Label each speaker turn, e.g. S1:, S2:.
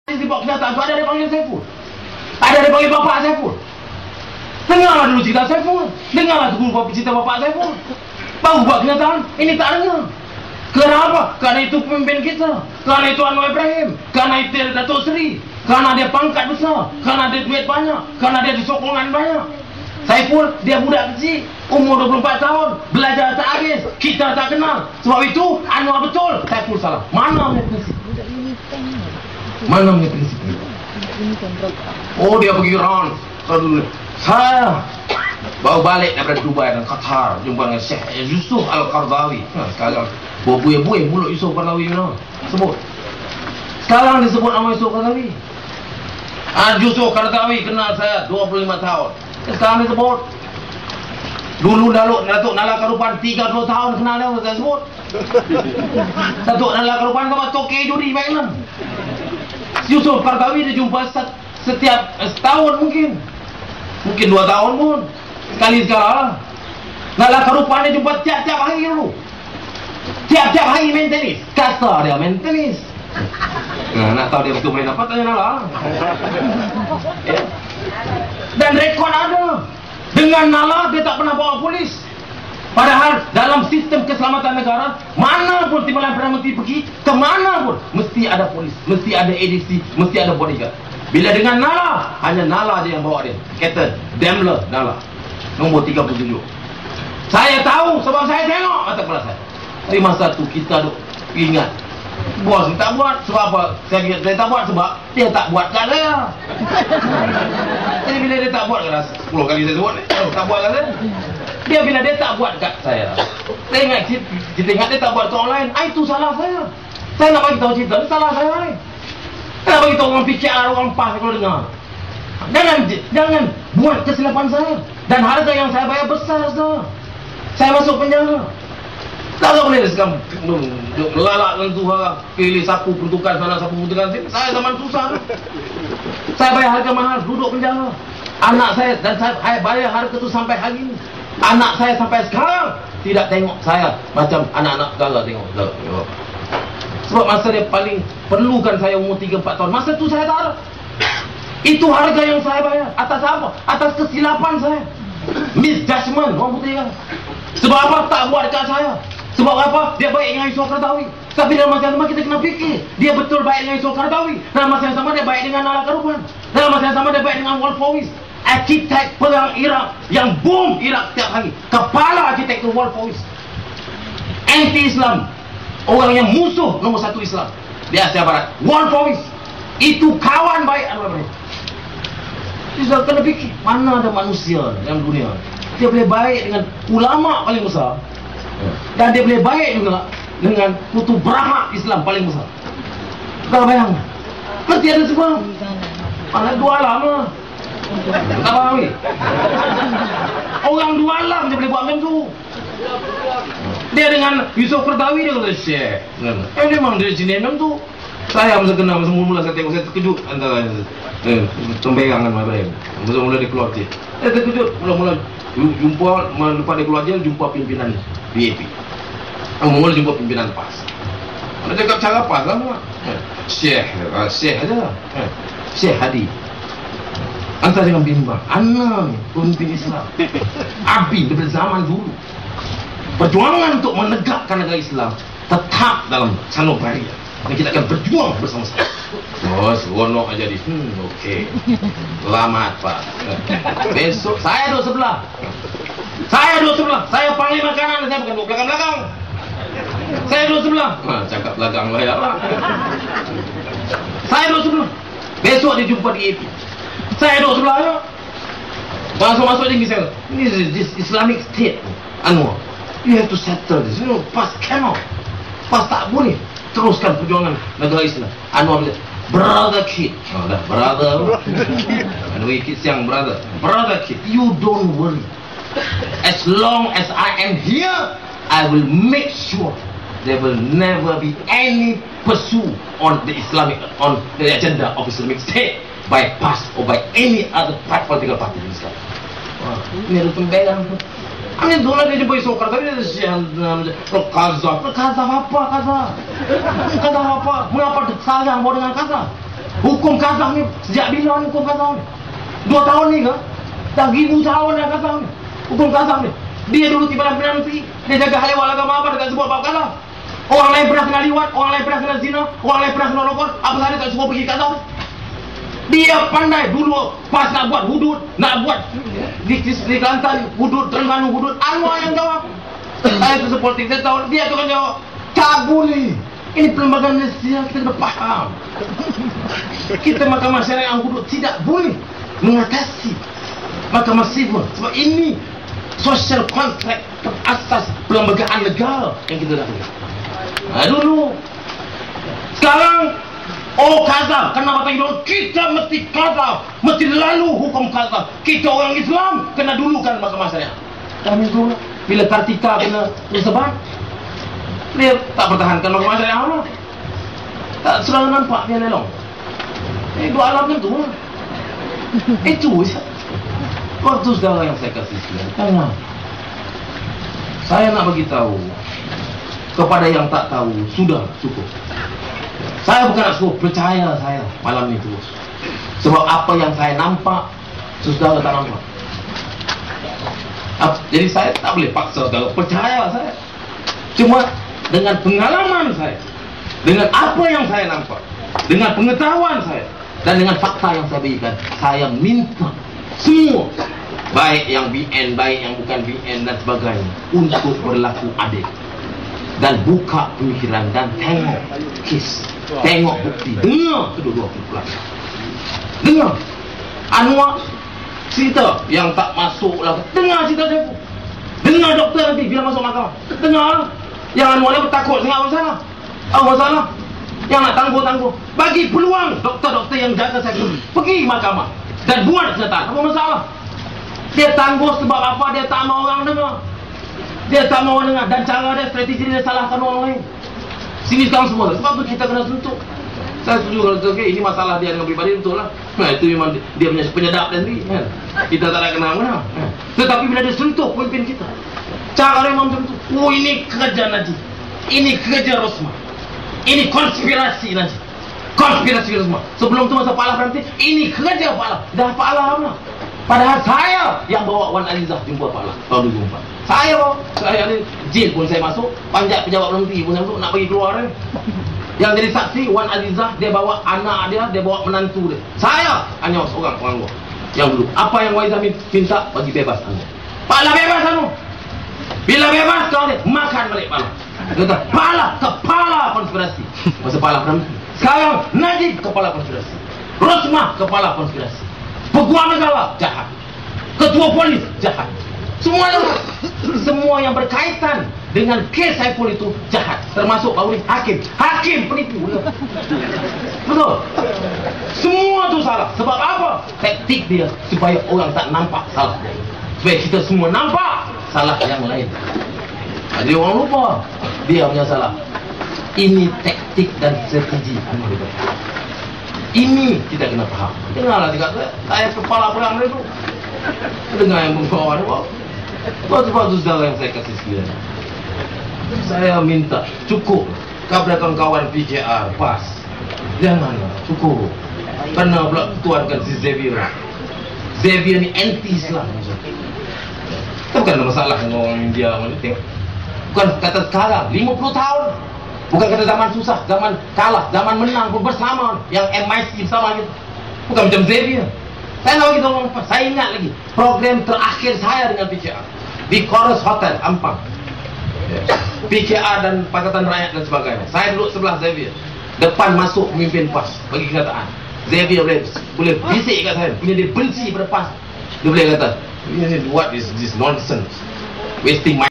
S1: dibawa kenyataan tu, ada dia panggil Saiful, ada dia panggil bapak Saiful. Dengarlah dulu cerita Saiful, dengarlah dulu cerita bapak Saiful, baru buat kenyataan. Ini tak dengar. Kenapa? Kerana itu pemimpin kita, kerana itu Anwar Ibrahim, kerana itu Datuk Seri, kerana dia pangkat besar, kerana dia duit banyak, kerana dia sokongan banyak. Saiful, dia budak kecil, umur 24 tahun, belajar tak habis, kita tak kenal. Sebab itu, Anwar betul, Saiful salah. Mana punya prinsip? Mana punya prinsip? Oh, dia pergi round. Saya baru balik daripada Dubai dan Qatar, jumpa dengan Syekh Yusuf Al-Qaradawi. Sekarang berbuih-buih mulut Yusuf Qaradawi sebut. Sekarang disebut nama Yusuf Qaradawi. Yusuf Qaradawi kenal saya 25 tahun. Sekarang disebut. Dulu Datuk Nala Karupan 30 tahun kenal dia, saya sebut. Datuk Nala Karupan sama Toke Juri Magnum. Yusuf Qaradawi dia jumpa setiap setahun mungkin 2 tahun pun sekali sekala. Nala Karupan dia jumpa tiap-tiap hari dulu. Tiap-tiap hari main tenis. Kata dia main tenis. Nak tahu dia betul main apa, tanya Nala. Ya. Dan rekod ada. Dengan Nala dia tak pernah bawa polis. Padahal dalam sistem keselamatan negara, mana pun Timbalan Perdana Menteri pergi, ke mana pun mesti ada polis, mesti ada ADC, mesti ada bodyguard. Bila dengan Nala, hanya Nala je yang bawa dia. Captain Daimler Nala, nombor 37. Saya tahu sebab saya tengok mata kepala saya. Tapi masa tu kita duk ingat, bos tak buat sebab apa? Saya tak buat sebab dia tak buat kat saya. Jadi bila dia tak buat kat saya, 10 kali saya sebut ni, tak buat kat saya. Dia bila dia tak buat kat saya, saya ingat kita ingat dia tak buat kat orang lain. Itu salah saya. Saya nak bagi tahu cerita ni salah saya ni. Kenapa bagi tahu orang PKR, orang PAS kalau dengar. Jangan buat kesilapan saya. Dan harga yang saya bayar besar sah. Saya masuk penjara. Tak boleh sekarang melalak dengan Tuhan, pilih sapu peruntukan sana, sapu peruntukan sini. Saya zaman susah. Saya bayar harga mahal, duduk penjara. Anak saya, dan saya bayar harga itu sampai hari ini. Anak saya sampai sekarang tidak tengok saya macam anak-anak negara tengok. Sebab masa dia paling perlukan saya umur 3-4 tahun, masa tu saya tak ada. Itu harga yang saya bayar. Atas apa? Atas kesilapan saya. Misjudgment, orang putih kan. Sebab apa? Tak buat dekat saya. Sebab apa? Dia baik dengan Yusuf Qaradawi. Tapi dalam masa yang sama kita kena fikir, dia betul baik dengan Yusuf Qaradawi. Dalam masa yang sama dia baik dengan Nala Karupan. Dalam masa yang sama dia baik dengan Wolf Fawis, arkitek perang Iraq yang bom Iraq setiap hari. Kepala arkitektur Wolf Fawis, anti-Islam, orang yang musuh nombor 1 Islam di Asia Barat. Wolf Fawis itu kawan baik Anwar Ibrahim. Kita kena fikir, mana ada manusia dalam dunia dia boleh baik dengan ulama paling besar, dan dia boleh baik juga dengan kutu berahat Islam paling besar. Kau bayang, mesti ada sebab. Anak dua alam lah. Tak faham ni? Orang dua alam dia boleh buat macam tu. Dia dengan Yusuf Qaradawi dia kata Syekh. Memang dia jenis macam tu. Saya masa kenal, masa mula-mula saya tengok, saya terkejut antara temberang dengan Ibrahim. Mula-mula dia keluar je. Saya terkejut, mula-mula jumpa, lepas dia keluar je, jumpa pimpinan PAP. Mula jumpa pimpinan PAS. Dia cakap cara PAS lah. Syekh aja. Syekh Hadi. Antara dengan bimbang. Ana ni pemimpin Islam. Abi daripada zaman dulu. Perjuangan untuk menegakkan negara Islam tetap dalam sanubari. Dan kita akan berjuang bersama-sama. Oh, seronok aja di. Okey. Selamat Pak. Besok saya duduk sebelah. Saya panglima kanan, saya bukan duduk belakang-belakang. Saya duduk sebelah. Cakap belakang lah ya lah. Saya duduk sebelah. Besok dia jumpa di AP. Saya duduk sebelah ya. Masuk tinggi saya. This Islamic State, Anwar, you have to settle this. You know, PAS cannot. PAS tak boleh teruskan perjuangan negara Islam. Anwar bilang, brother kid. Dah brother. Anwar kid siang brother kid, you don't worry. As long as I am here, I will make sure there will never be any pursuit on the agenda of Islamic State by PAS or by any other political party in Islam. Ini ada tembelang. Amin dulu dia jumpa Yusuf Qaradawi, dia siang Kaza apa? Mengapa sayang bawa dengan Kaza? Hukum Kazakh ni sejak bila ni hukum Kazakh ni? 2 tahun ni ke? Dah 1000 tahun dah Kazakh ni. Hukum Kazakh ni. Dia dulu tiba Perdana Menteri, dia jaga halal agama apa dekat sebuah bab Kazakh. Orang lain pernah kena liwat, orang lain pernah kena zina, orang lain pernah kena rokok, apa sahaja tak semua pergi Kazakh. Dia pandai dulu pas nak buat hudud, nak buat di Kelantan hudud, Terengganu hudud, Anwar yang jawab. Saya tu sepolitik, saya tahu dia tu kan jawab. Tak boleh. Ini perlembagaan Malaysia, kita kena faham. Kita Mahkamah Syariah yang hudud tidak boleh mengatasi Mahkamah Sivil. Sebab ini social contract asas perlembagaan negara yang kita lakukan. Dulu. Sekarang, Kazakh. Kenapa tak kita mesti Kazakh. Mesti lalu hukum Kazakh. Kita orang Islam, kena dulukan Mahkamah Syariah. Kami tu, bila Kartika kena tersebar, dia tak pertahankan Mahkamah Syariah lah. Tak sudah nampak dia lelong. Dua alam kan tu lah. Itu je. Waktu saudara yang saya kasih sekalian, jangan. Saya nak bagi tahu kepada yang tak tahu, sudah cukup. Saya bukan nak suruh percaya saya malam ni terus. Sebab apa yang saya nampak, saudara tak nampak. Jadi saya tak boleh paksa saudara percaya saya. Cuma dengan pengalaman saya, dengan apa yang saya nampak, dengan pengetahuan saya, dan dengan fakta yang saya berikan, saya minta semua, baik yang BN, baik yang bukan BN dan sebagainya, untuk berlaku adil dan buka pemikiran dan tengok kes, tengok bukti, dengar kedua-dua pelapor, dengar Anwar cerita yang tak masuk lah, dengar cerita dia, dengar doktor nanti bila masuk mahkamah, dengar yang Anwar ni takut sangat masalah, masalah yang nak tangguh-tangguh, bagi peluang doktor-doktor yang jaga saya pergi mahkamah dan buat kenyataan, apa masalah. Dia tangguh sebab apa? Dia tak mahu orang dengar, dia tak mahu orang dengar, dan cara dia, strategi dia salahkan orang lain. Sini sekarang semua, sebab tu kita kena sentuh. Saya setuju kalau okay, ini masalah dia dengan pribadi, betul lah. Itu memang dia punya penyedap dan sendiri kan? Kita tak nak kenal-kenal tetapi bila dia sentuh pemimpin kita, cara dia macam tu, ini kerja Najib, ini kerja Rosmah, ini konspirasi Najib, konspirasi Rosmah. Sebelum tu masa Pak Alah berhenti, ini kerja Pak Alah. Dah Pak Alah apa? Padahal saya yang bawa Wan Alizah jumpa Pak Alah tahun 2004. Saya bawa, saya ni jail pun saya masuk, panjat pejabat berhenti pun saya masuk, nak bagi keluar kan. Yang jadi saksi Wan Alizah, dia bawa anak dia bawa menantu dia. Saya hanya seorang penganggur yang dulu. Apa yang Waiz Amin minta, bagi bebas anu. Pak Alah bebas anu. Bila bebas kau dia makan balik Pak Alah. Dia kata Pak Alah kepala konspirasi. Masa Pak Alah berhenti. Sekarang Najib kepala konspirasi, Rosmah kepala konspirasi, peguam negara jahat, ketua polis jahat, semua yang berkaitan dengan kes Saiful itu jahat, termasuk baru ni hakim penipu. Betul, semua tu salah. Sebab apa? Taktik dia supaya orang tak nampak salah dia, supaya kita semua nampak salah yang lain. Jadi orang lupa dia punya salah. Ini taktik dan strategi. Ini kita kena faham. Dengarlah juga saya kepala perang itu. Dengar yang membawa itu. Waktu saudara yang saya kasih sekalian, saya minta cukup kepada kawan-kawan PKR, pas. Janganlah, cukup. Karena pula tuankan si Xavier. Xavier ni anti-Islam. Itu bukan masalah dengan orang India. Bukan kata sekarang, 50 tahun. Bukan kata zaman susah, zaman kalah, zaman menang pun bersama. Yang MIC bersama gitu. Bukan macam Xavier. Saya nak bagi tahu, saya ingat lagi program terakhir saya dengan PKR di Chorus Hotel Ampang, PKR dan Pakatan Rakyat dan sebagainya. Saya duduk sebelah Xavier, depan masuk pemimpin PAS bagi kenyataan. Xavier boleh bisik kat saya, bila dia benci pada PAS, dia boleh kata, what is this nonsense, wasting my